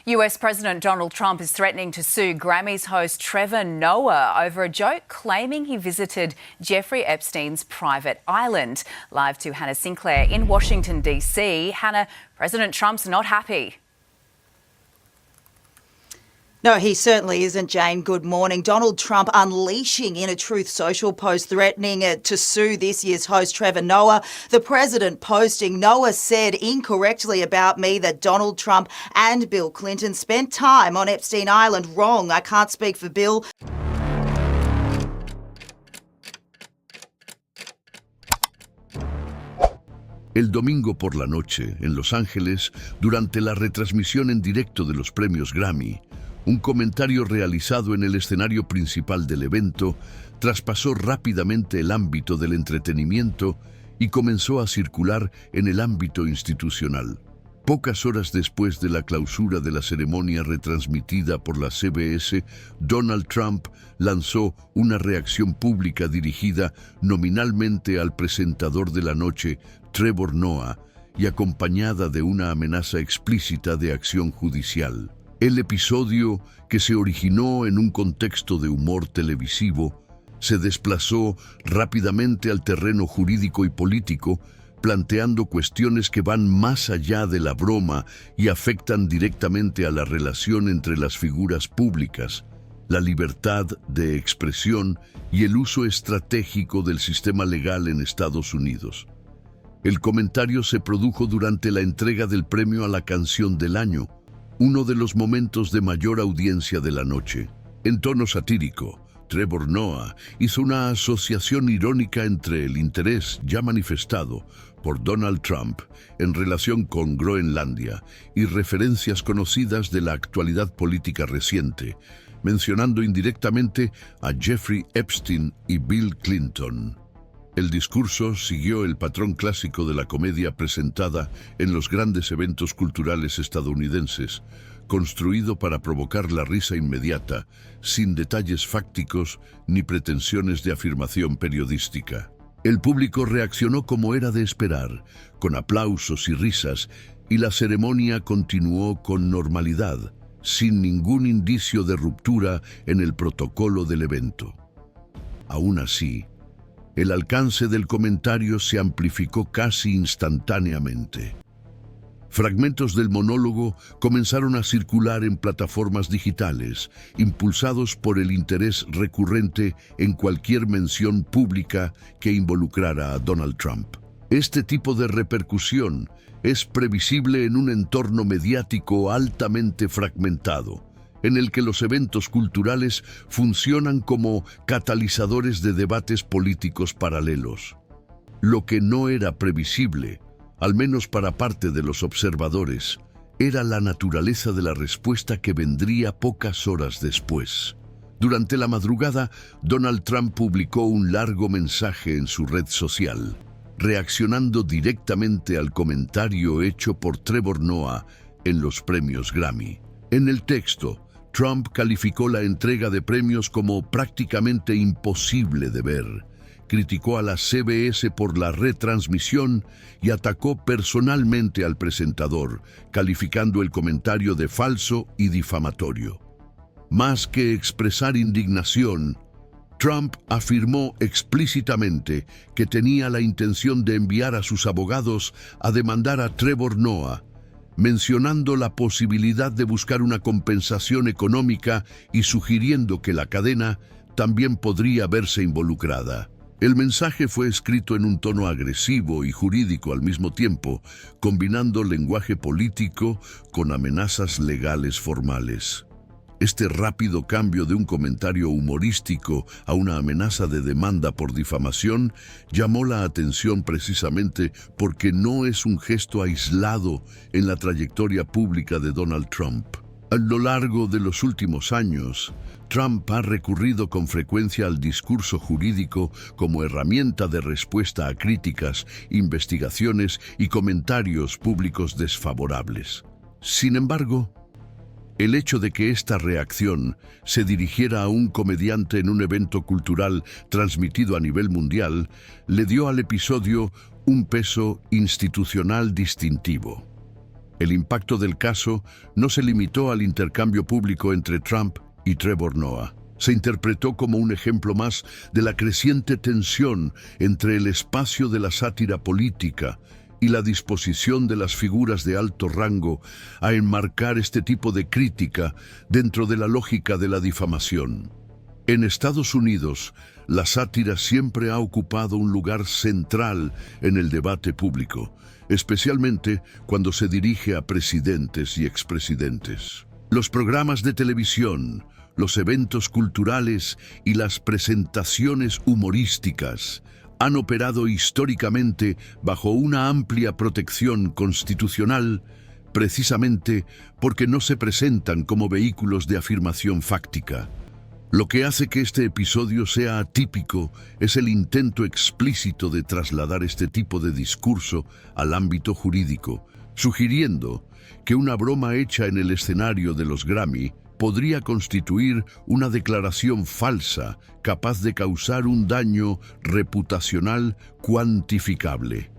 US President Donald Trump is threatening to sue Grammys host Trevor Noah over a joke claiming he visited Jeffrey Epstein's private island. Live to Hannah Sinclair in Washington, D.C. Hannah, President Trump's not happy. No, he certainly isn't, Jane. Good morning. Donald Trump unleashing in a Truth Social post threatening to sue this year's host Trevor Noah. The president posting, Noah said incorrectly about me that Donald Trump and Bill Clinton spent time on Epstein Island. Wrong. I can't speak for Bill. El domingo por la noche, en Los Ángeles, durante la retransmisión en directo de los premios Grammy, un comentario realizado en el escenario principal del evento traspasó rápidamente el ámbito del entretenimiento y comenzó a circular en el ámbito institucional. Pocas horas después de la clausura de la ceremonia retransmitida por la CBS, Donald Trump lanzó una reacción pública dirigida nominalmente al presentador de la noche, Trevor Noah, y acompañada de una amenaza explícita de acción judicial. El episodio, que se originó en un contexto de humor televisivo, se desplazó rápidamente al terreno jurídico y político, planteando cuestiones que van más allá de la broma y afectan directamente a la relación entre las figuras públicas, la libertad de expresión y el uso estratégico del sistema legal en Estados Unidos. El comentario se produjo durante la entrega del premio a la canción del año, uno de los momentos de mayor audiencia de la noche. En tono satírico, Trevor Noah hizo una asociación irónica entre el interés ya manifestado por Donald Trump en relación con Groenlandia y referencias conocidas de la actualidad política reciente, mencionando indirectamente a Jeffrey Epstein y Bill Clinton. El discurso siguió el patrón clásico de la comedia presentada en los grandes eventos culturales estadounidenses, construido para provocar la risa inmediata, sin detalles fácticos ni pretensiones de afirmación periodística. El público reaccionó como era de esperar, con aplausos y risas, y la ceremonia continuó con normalidad, sin ningún indicio de ruptura en el protocolo del evento. Aún así, el alcance del comentario se amplificó casi instantáneamente. Fragmentos del monólogo comenzaron a circular en plataformas digitales, impulsados por el interés recurrente en cualquier mención pública que involucrara a Donald Trump. Este tipo de repercusión es previsible en un entorno mediático altamente fragmentado, en el que los eventos culturales funcionan como catalizadores de debates políticos paralelos. Lo que no era previsible, al menos para parte de los observadores, era la naturaleza de la respuesta que vendría pocas horas después. Durante la madrugada, Donald Trump publicó un largo mensaje en su red social, reaccionando directamente al comentario hecho por Trevor Noah en los premios Grammy. En el texto, Trump calificó la entrega de premios como prácticamente imposible de ver, criticó a la CBS por la retransmisión y atacó personalmente al presentador, calificando el comentario de falso y difamatorio. Más que expresar indignación, Trump afirmó explícitamente que tenía la intención de enviar a sus abogados a demandar a Trevor Noah, mencionando la posibilidad de buscar una compensación económica y sugiriendo que la cadena también podría verse involucrada. El mensaje fue escrito en un tono agresivo y jurídico al mismo tiempo, combinando lenguaje político con amenazas legales formales. Este rápido cambio de un comentario humorístico a una amenaza de demanda por difamación llamó la atención precisamente porque no es un gesto aislado en la trayectoria pública de Donald Trump. A lo largo de los últimos años, Trump ha recurrido con frecuencia al discurso jurídico como herramienta de respuesta a críticas, investigaciones y comentarios públicos desfavorables. Sin embargo, el hecho de que esta reacción se dirigiera a un comediante en un evento cultural transmitido a nivel mundial le dio al episodio un peso institucional distintivo. El impacto del caso no se limitó al intercambio público entre Trump y Trevor Noah. Se interpretó como un ejemplo más de la creciente tensión entre el espacio de la sátira política y la disposición de las figuras de alto rango a enmarcar este tipo de crítica dentro de la lógica de la difamación. En Estados Unidos, la sátira siempre ha ocupado un lugar central en el debate público, especialmente cuando se dirige a presidentes y expresidentes. Los programas de televisión, los eventos culturales y las presentaciones humorísticas han operado históricamente bajo una amplia protección constitucional, precisamente porque no se presentan como vehículos de afirmación fáctica. Lo que hace que este episodio sea atípico es el intento explícito de trasladar este tipo de discurso al ámbito jurídico, sugiriendo que una broma hecha en el escenario de los Grammy podría constituir una declaración falsa capaz de causar un daño reputacional cuantificable.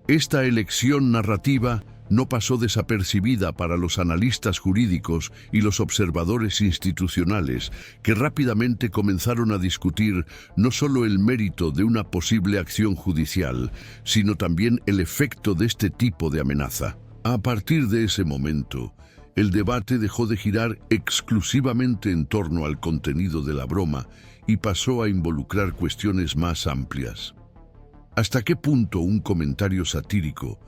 Esta elección narrativa no pasó desapercibida para los analistas jurídicos y los observadores institucionales, que rápidamente comenzaron a discutir no solo el mérito de una posible acción judicial, sino también el efecto de este tipo de amenaza. A partir de ese momento, el debate dejó de girar exclusivamente en torno al contenido de la broma y pasó a involucrar cuestiones más amplias. ¿Hasta qué punto un comentario satírico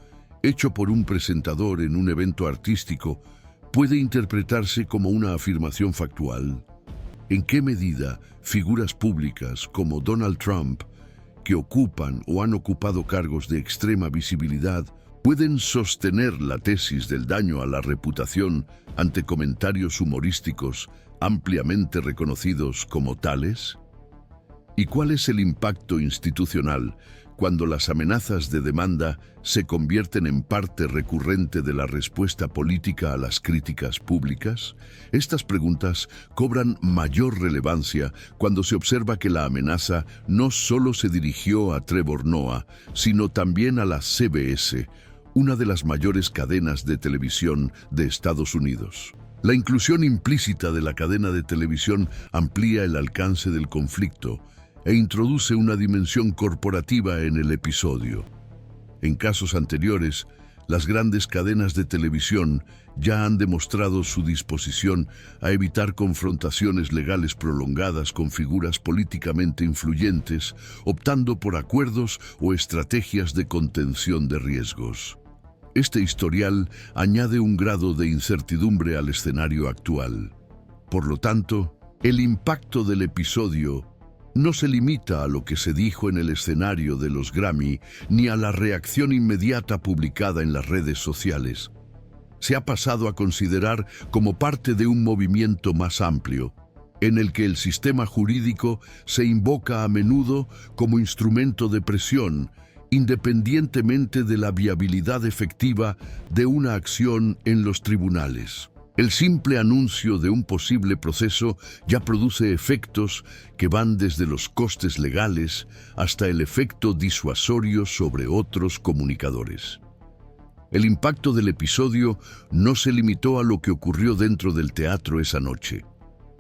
hecho por un presentador en un evento artístico puede interpretarse como una afirmación factual? ¿En qué medida figuras públicas como Donald Trump, que ocupan o han ocupado cargos de extrema visibilidad, pueden sostener la tesis del daño a la reputación ante comentarios humorísticos ampliamente reconocidos como tales? ¿Y cuál es el impacto institucional cuando las amenazas de demanda se convierten en parte recurrente de la respuesta política a las críticas públicas? Estas preguntas cobran mayor relevancia cuando se observa que la amenaza no solo se dirigió a Trevor Noah, sino también a la CBS, una de las mayores cadenas de televisión de Estados Unidos. La inclusión implícita de la cadena de televisión amplía el alcance del conflicto e introduce una dimensión corporativa en el episodio. En casos anteriores, las grandes cadenas de televisión ya han demostrado su disposición a evitar confrontaciones legales prolongadas con figuras políticamente influyentes, optando por acuerdos o estrategias de contención de riesgos. Este historial añade un grado de incertidumbre al escenario actual. Por lo tanto, el impacto del episodio no se limita a lo que se dijo en el escenario de los Grammy ni a la reacción inmediata publicada en las redes sociales. Se ha pasado a considerar como parte de un movimiento más amplio, en el que el sistema jurídico se invoca a menudo como instrumento de presión, independientemente de la viabilidad efectiva de una acción en los tribunales. El simple anuncio de un posible proceso ya produce efectos que van desde los costes legales hasta el efecto disuasorio sobre otros comunicadores. El impacto del episodio no se limitó a lo que ocurrió dentro del teatro esa noche.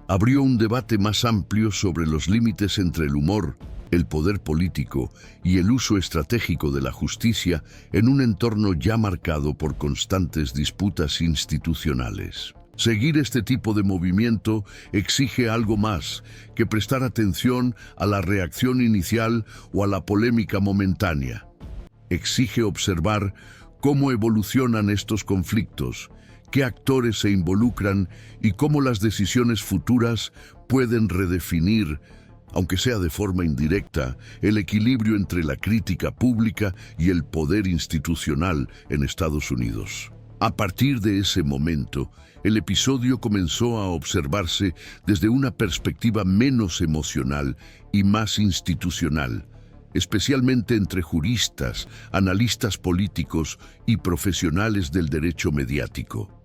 Abrió un debate más amplio sobre los límites entre el humor, el poder político y el uso estratégico de la justicia en un entorno ya marcado por constantes disputas institucionales. Seguir este tipo de movimiento exige algo más que prestar atención a la reacción inicial o a la polémica momentánea. Exige observar cómo evolucionan estos conflictos, qué actores se involucran y cómo las decisiones futuras pueden redefinir, aunque sea de forma indirecta, el equilibrio entre la crítica pública y el poder institucional en Estados Unidos. A partir de ese momento, el episodio comenzó a observarse desde una perspectiva menos emocional y más institucional, especialmente entre juristas, analistas políticos y profesionales del derecho mediático.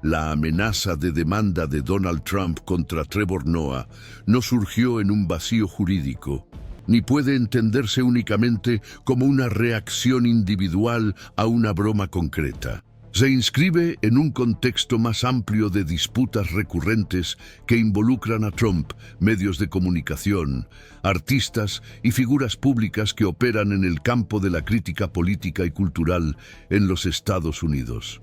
La amenaza de demanda de Donald Trump contra Trevor Noah no surgió en un vacío jurídico, ni puede entenderse únicamente como una reacción individual a una broma concreta. Se inscribe en un contexto más amplio de disputas recurrentes que involucran a Trump, medios de comunicación, artistas y figuras públicas que operan en el campo de la crítica política y cultural en los Estados Unidos.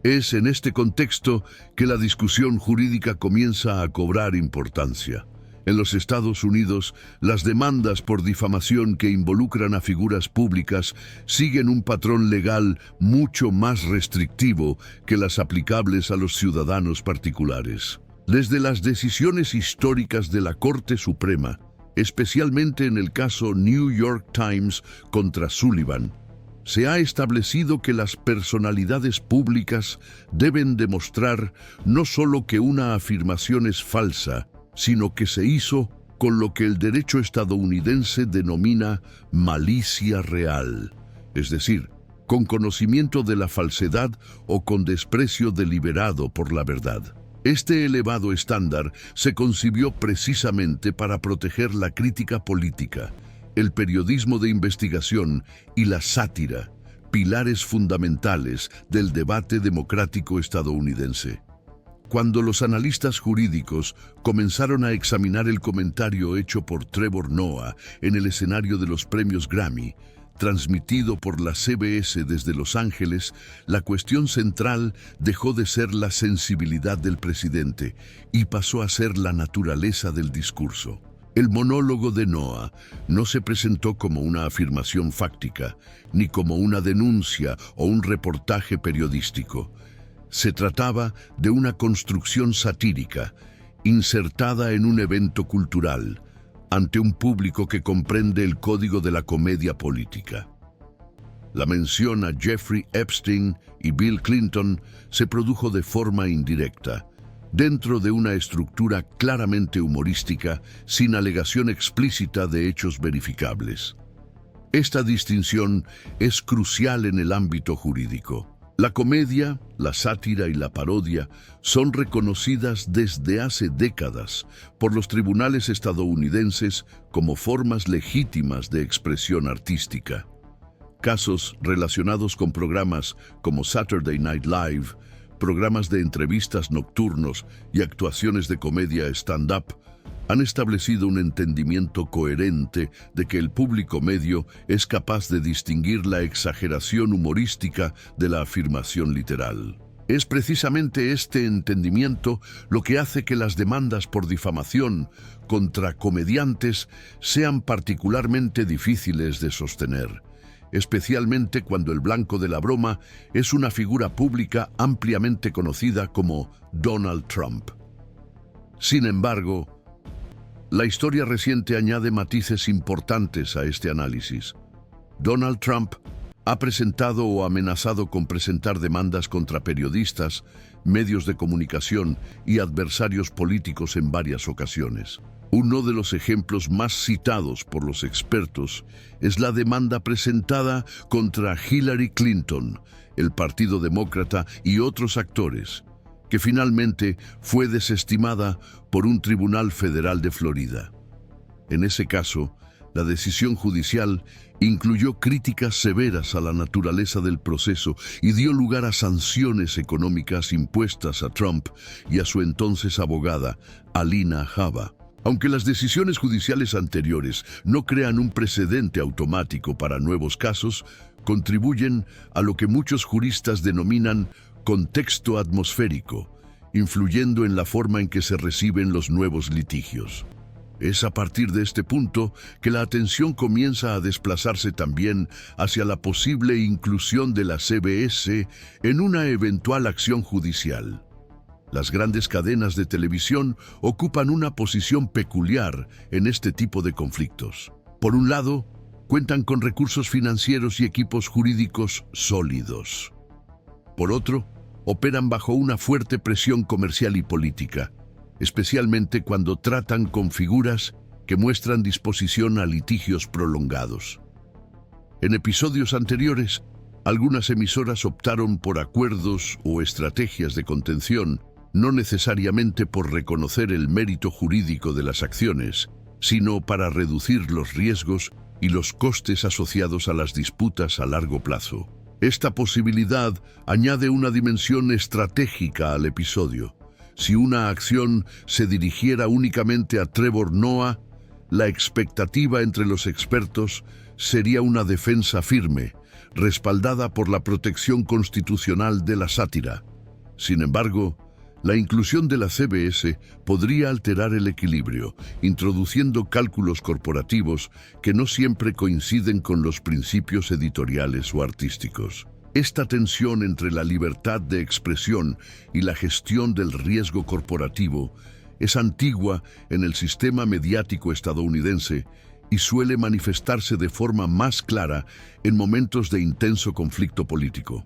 Es en este contexto que la discusión jurídica comienza a cobrar importancia. En los Estados Unidos, las demandas por difamación que involucran a figuras públicas siguen un patrón legal mucho más restrictivo que las aplicables a los ciudadanos particulares. Desde las decisiones históricas de la Corte Suprema, especialmente en el caso New York Times contra Sullivan, se ha establecido que las personalidades públicas deben demostrar no solo que una afirmación es falsa, sino que se hizo con lo que el derecho estadounidense denomina malicia real, es decir, con conocimiento de la falsedad o con desprecio deliberado por la verdad. Este elevado estándar se concibió precisamente para proteger la crítica política, el periodismo de investigación y la sátira, pilares fundamentales del debate democrático estadounidense. Cuando los analistas jurídicos comenzaron a examinar el comentario hecho por Trevor Noah en el escenario de los premios Grammy, transmitido por la CBS desde Los Ángeles, la cuestión central dejó de ser la sensibilidad del presidente y pasó a ser la naturaleza del discurso. El monólogo de Noah no se presentó como una afirmación fáctica, ni como una denuncia o un reportaje periodístico. Se trataba de una construcción satírica, insertada en un evento cultural, ante un público que comprende el código de la comedia política. La mención a Jeffrey Epstein y Bill Clinton se produjo de forma indirecta, dentro de una estructura claramente humorística, sin alegación explícita de hechos verificables. Esta distinción es crucial en el ámbito jurídico. La comedia, la sátira y la parodia son reconocidas desde hace décadas por los tribunales estadounidenses como formas legítimas de expresión artística. Casos relacionados con programas como Saturday Night Live, programas de entrevistas nocturnos y actuaciones de comedia stand-up han establecido un entendimiento coherente de que el público medio es capaz de distinguir la exageración humorística de la afirmación literal. Es precisamente este entendimiento lo que hace que las demandas por difamación contra comediantes sean particularmente difíciles de sostener, especialmente cuando el blanco de la broma es una figura pública ampliamente conocida como Donald Trump. Sin embargo, la historia reciente añade matices importantes a este análisis. Donald Trump ha presentado o amenazado con presentar demandas contra periodistas, medios de comunicación y adversarios políticos en varias ocasiones. Uno de los ejemplos más citados por los expertos es la demanda presentada contra Hillary Clinton, el Partido Demócrata y otros actores, que finalmente fue desestimada por un tribunal federal de Florida. En ese caso, la decisión judicial incluyó críticas severas a la naturaleza del proceso y dio lugar a sanciones económicas impuestas a Trump y a su entonces abogada, Alina Habba. Aunque las decisiones judiciales anteriores no crean un precedente automático para nuevos casos, contribuyen a lo que muchos juristas denominan contexto atmosférico, influyendo en la forma en que se reciben los nuevos litigios. Es a partir de este punto que la atención comienza a desplazarse también hacia la posible inclusión de la CBS en una eventual acción judicial. Las grandes cadenas de televisión ocupan una posición peculiar en este tipo de conflictos. Por un lado, cuentan con recursos financieros y equipos jurídicos sólidos. Por otro, operan bajo una fuerte presión comercial y política, especialmente cuando tratan con figuras que muestran disposición a litigios prolongados. En episodios anteriores, algunas emisoras optaron por acuerdos o estrategias de contención, no necesariamente por reconocer el mérito jurídico de las acciones, sino para reducir los riesgos y los costes asociados a las disputas a largo plazo. Esta posibilidad añade una dimensión estratégica al episodio. Si una acción se dirigiera únicamente a Trevor Noah, la expectativa entre los expertos sería una defensa firme, respaldada por la protección constitucional de la sátira. Sin embargo, la inclusión de la CBS podría alterar el equilibrio, introduciendo cálculos corporativos que no siempre coinciden con los principios editoriales o artísticos. Esta tensión entre la libertad de expresión y la gestión del riesgo corporativo es antigua en el sistema mediático estadounidense y suele manifestarse de forma más clara en momentos de intenso conflicto político.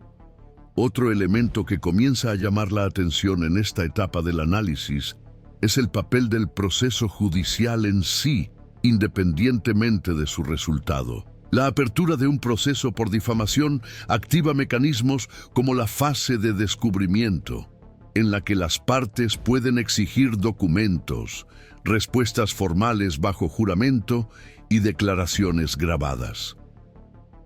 Otro elemento que comienza a llamar la atención en esta etapa del análisis es el papel del proceso judicial en sí, independientemente de su resultado. La apertura de un proceso por difamación activa mecanismos como la fase de descubrimiento, en la que las partes pueden exigir documentos, respuestas formales bajo juramento y declaraciones grabadas.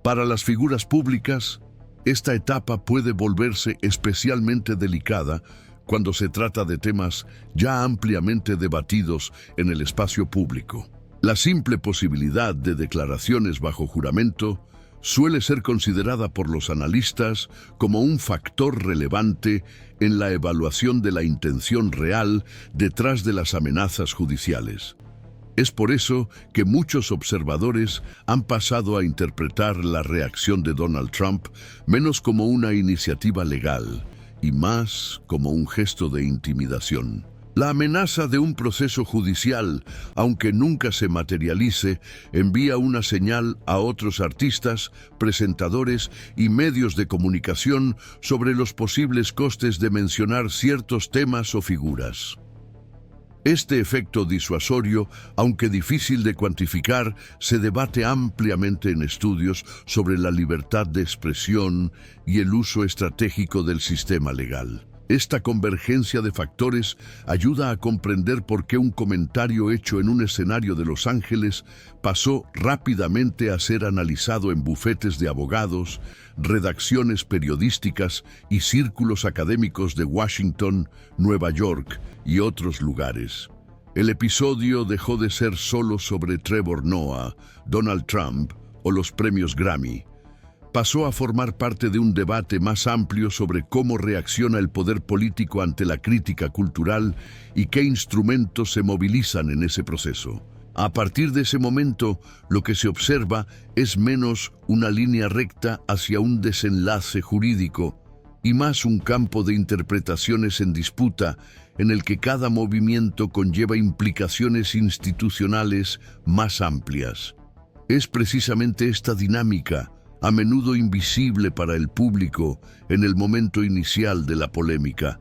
Para las figuras públicas, esta etapa puede volverse especialmente delicada cuando se trata de temas ya ampliamente debatidos en el espacio público. La simple posibilidad de declaraciones bajo juramento suele ser considerada por los analistas como un factor relevante en la evaluación de la intención real detrás de las amenazas judiciales. Es por eso que muchos observadores han pasado a interpretar la reacción de Donald Trump menos como una iniciativa legal y más como un gesto de intimidación. La amenaza de un proceso judicial, aunque nunca se materialice, envía una señal a otros artistas, presentadores y medios de comunicación sobre los posibles costes de mencionar ciertos temas o figuras. Este efecto disuasorio, aunque difícil de cuantificar, se debate ampliamente en estudios sobre la libertad de expresión y el uso estratégico del sistema legal. Esta convergencia de factores ayuda a comprender por qué un comentario hecho en un escenario de Los Ángeles pasó rápidamente a ser analizado en bufetes de abogados, redacciones periodísticas y círculos académicos de Washington, Nueva York y otros lugares. El episodio dejó de ser solo sobre Trevor Noah, Donald Trump o los premios Grammy. Pasó a formar parte de un debate más amplio sobre cómo reacciona el poder político ante la crítica cultural y qué instrumentos se movilizan en ese proceso. A partir de ese momento, lo que se observa es menos una línea recta hacia un desenlace jurídico y más un campo de interpretaciones en disputa en el que cada movimiento conlleva implicaciones institucionales más amplias. Es precisamente esta dinámica, a menudo invisible para el público en el momento inicial de la polémica,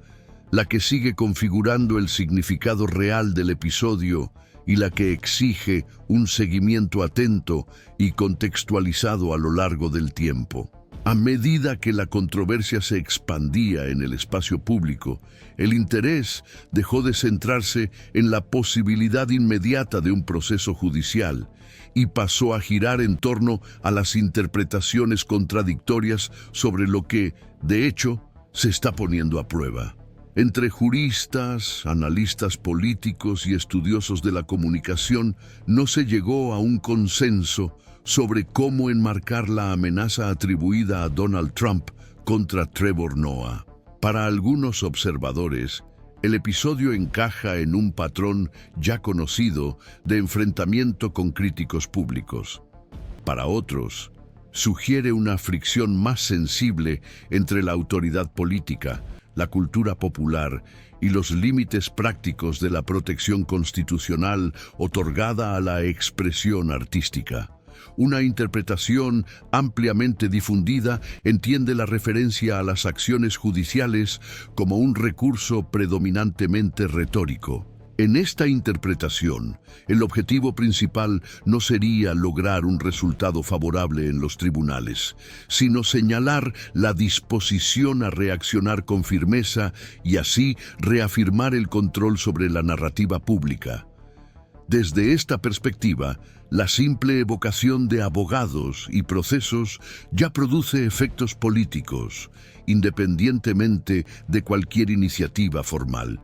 la que sigue configurando el significado real del episodio y la que exige un seguimiento atento y contextualizado a lo largo del tiempo. A medida que la controversia se expandía en el espacio público, el interés dejó de centrarse en la posibilidad inmediata de un proceso judicial y pasó a girar en torno a las interpretaciones contradictorias sobre lo que, de hecho, se está poniendo a prueba. Entre juristas, analistas políticos y estudiosos de la comunicación no se llegó a un consenso sobre cómo enmarcar la amenaza atribuida a Donald Trump contra Trevor Noah. Para algunos observadores, el episodio encaja en un patrón ya conocido de enfrentamiento con críticos públicos. Para otros, sugiere una fricción más sensible entre la autoridad política, la cultura popular y los límites prácticos de la protección constitucional otorgada a la expresión artística. Una interpretación ampliamente difundida entiende la referencia a las acciones judiciales como un recurso predominantemente retórico. En esta interpretación, el objetivo principal no sería lograr un resultado favorable en los tribunales, sino señalar la disposición a reaccionar con firmeza y así reafirmar el control sobre la narrativa pública. Desde esta perspectiva, la simple evocación de abogados y procesos ya produce efectos políticos, independientemente de cualquier iniciativa formal.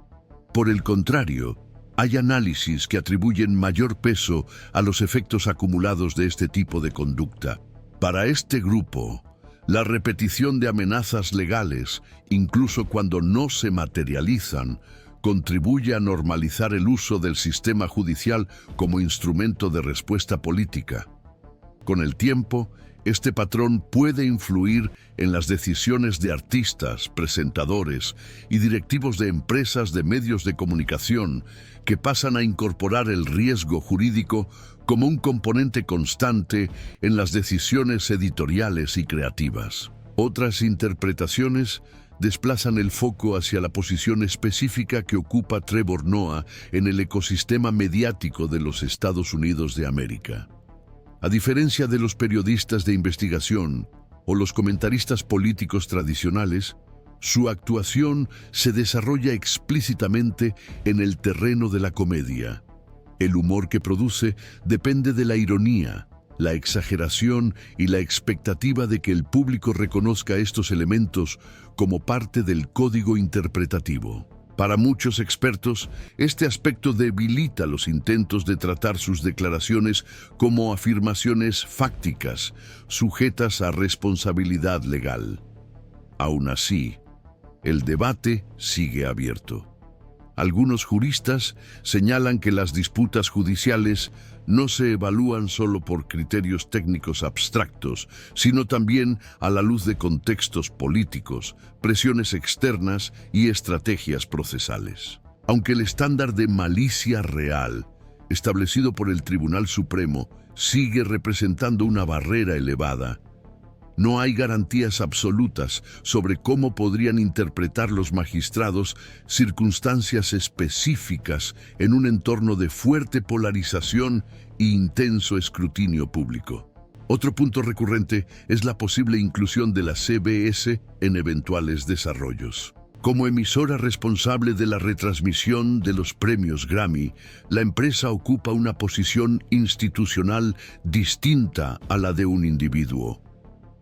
Por el contrario, hay análisis que atribuyen mayor peso a los efectos acumulados de este tipo de conducta. Para este grupo, la repetición de amenazas legales, incluso cuando no se materializan, contribuye a normalizar el uso del sistema judicial como instrumento de respuesta política. Con el tiempo, este patrón puede influir en las decisiones de artistas, presentadores y directivos de empresas de medios de comunicación que pasan a incorporar el riesgo jurídico como un componente constante en las decisiones editoriales y creativas. Otras interpretaciones desplazan el foco hacia la posición específica que ocupa Trevor Noah en el ecosistema mediático de los Estados Unidos de América. A diferencia de los periodistas de investigación o los comentaristas políticos tradicionales, su actuación se desarrolla explícitamente en el terreno de la comedia. El humor que produce depende de la ironía, la exageración y la expectativa de que el público reconozca estos elementos como parte del código interpretativo. Para muchos expertos, este aspecto debilita los intentos de tratar sus declaraciones como afirmaciones fácticas, sujetas a responsabilidad legal. Aún así, el debate sigue abierto. Algunos juristas señalan que las disputas judiciales no se evalúan solo por criterios técnicos abstractos, sino también a la luz de contextos políticos, presiones externas y estrategias procesales. Aunque el estándar de malicia real, establecido por el Tribunal Supremo, sigue representando una barrera elevada, no hay garantías absolutas sobre cómo podrían interpretar los magistrados circunstancias específicas en un entorno de fuerte polarización e intenso escrutinio público. Otro punto recurrente es la posible inclusión de la CBS en eventuales desarrollos. Como emisora responsable de la retransmisión de los premios Grammy, la empresa ocupa una posición institucional distinta a la de un individuo.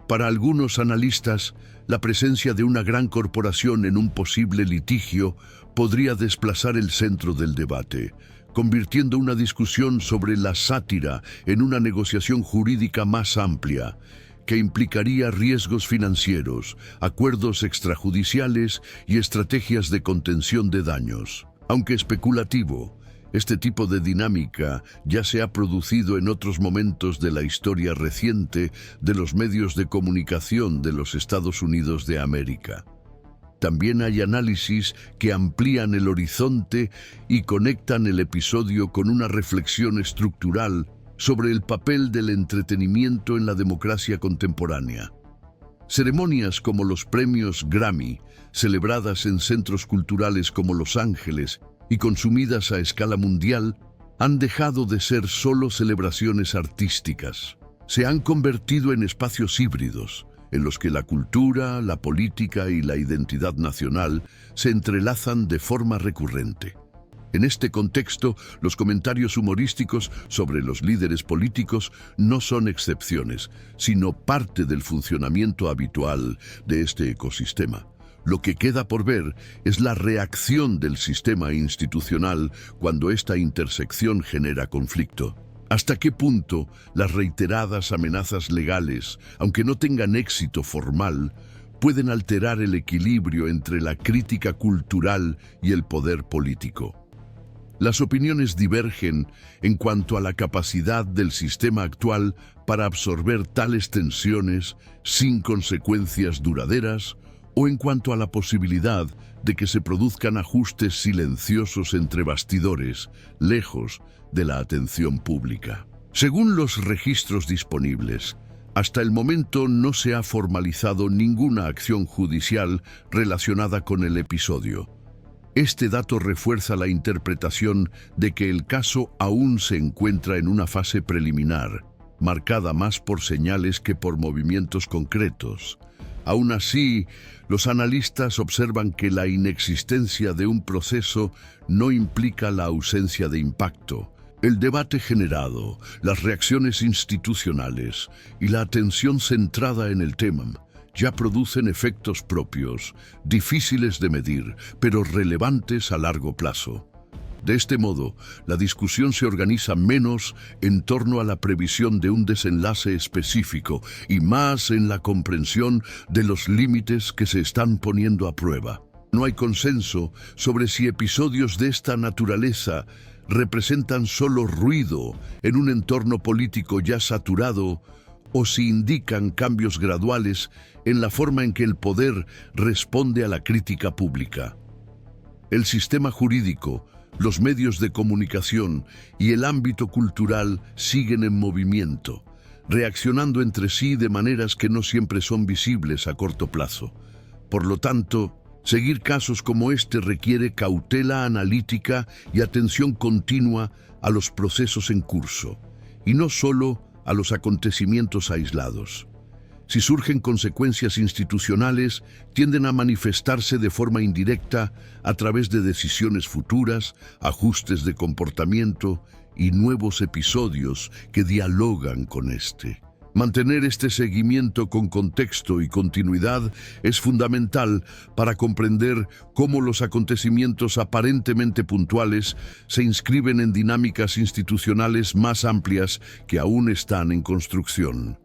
Para algunos analistas, la presencia de una gran corporación en un posible litigio podría desplazar el centro del debate, convirtiendo una discusión sobre la sátira en una negociación jurídica más amplia, que implicaría riesgos financieros, acuerdos extrajudiciales y estrategias de contención de daños. Aunque especulativo, este tipo de dinámica ya se ha producido en otros momentos de la historia reciente de los medios de comunicación de los Estados Unidos de América. También hay análisis que amplían el horizonte y conectan el episodio con una reflexión estructural sobre el papel del entretenimiento en la democracia contemporánea. Ceremonias como los premios Grammy, celebradas en centros culturales como Los Ángeles y consumidas a escala mundial, han dejado de ser solo celebraciones artísticas. Se han convertido en espacios híbridos, en los que la cultura, la política y la identidad nacional se entrelazan de forma recurrente. En este contexto, los comentarios humorísticos sobre los líderes políticos no son excepciones, sino parte del funcionamiento habitual de este ecosistema. Lo que queda por ver es la reacción del sistema institucional cuando esta intersección genera conflicto. ¿Hasta qué punto las reiteradas amenazas legales, aunque no tengan éxito formal, pueden alterar el equilibrio entre la crítica cultural y el poder político? Las opiniones divergen en cuanto a la capacidad del sistema actual para absorber tales tensiones sin consecuencias duraderas, o en cuanto a la posibilidad de que se produzcan ajustes silenciosos entre bastidores, lejos de la atención pública. Según los registros disponibles, hasta el momento no se ha formalizado ninguna acción judicial relacionada con el episodio. Este dato refuerza la interpretación de que el caso aún se encuentra en una fase preliminar, marcada más por señales que por movimientos concretos. Aún así, los analistas observan que la inexistencia de un proceso no implica la ausencia de impacto, El debate generado, las reacciones institucionales y la atención centrada en el tema ya producen efectos propios, difíciles de medir, pero relevantes a largo plazo. De este modo, la discusión se organiza menos en torno a la previsión de un desenlace específico y más en la comprensión de los límites que se están poniendo a prueba. No hay consenso sobre si episodios de esta naturaleza representan solo ruido en un entorno político ya saturado o si indican cambios graduales en la forma en que el poder responde a la crítica pública. El sistema jurídico, los medios de comunicación y el ámbito cultural siguen en movimiento, reaccionando entre sí de maneras que no siempre son visibles a corto plazo. Por lo tanto, seguir casos como este requiere cautela analítica y atención continua a los procesos en curso, y no solo a los acontecimientos aislados. Si surgen consecuencias institucionales, tienden a manifestarse de forma indirecta a través de decisiones futuras, ajustes de comportamiento y nuevos episodios que dialogan con este. Mantener este seguimiento con contexto y continuidad es fundamental para comprender cómo los acontecimientos aparentemente puntuales se inscriben en dinámicas institucionales más amplias que aún están en construcción.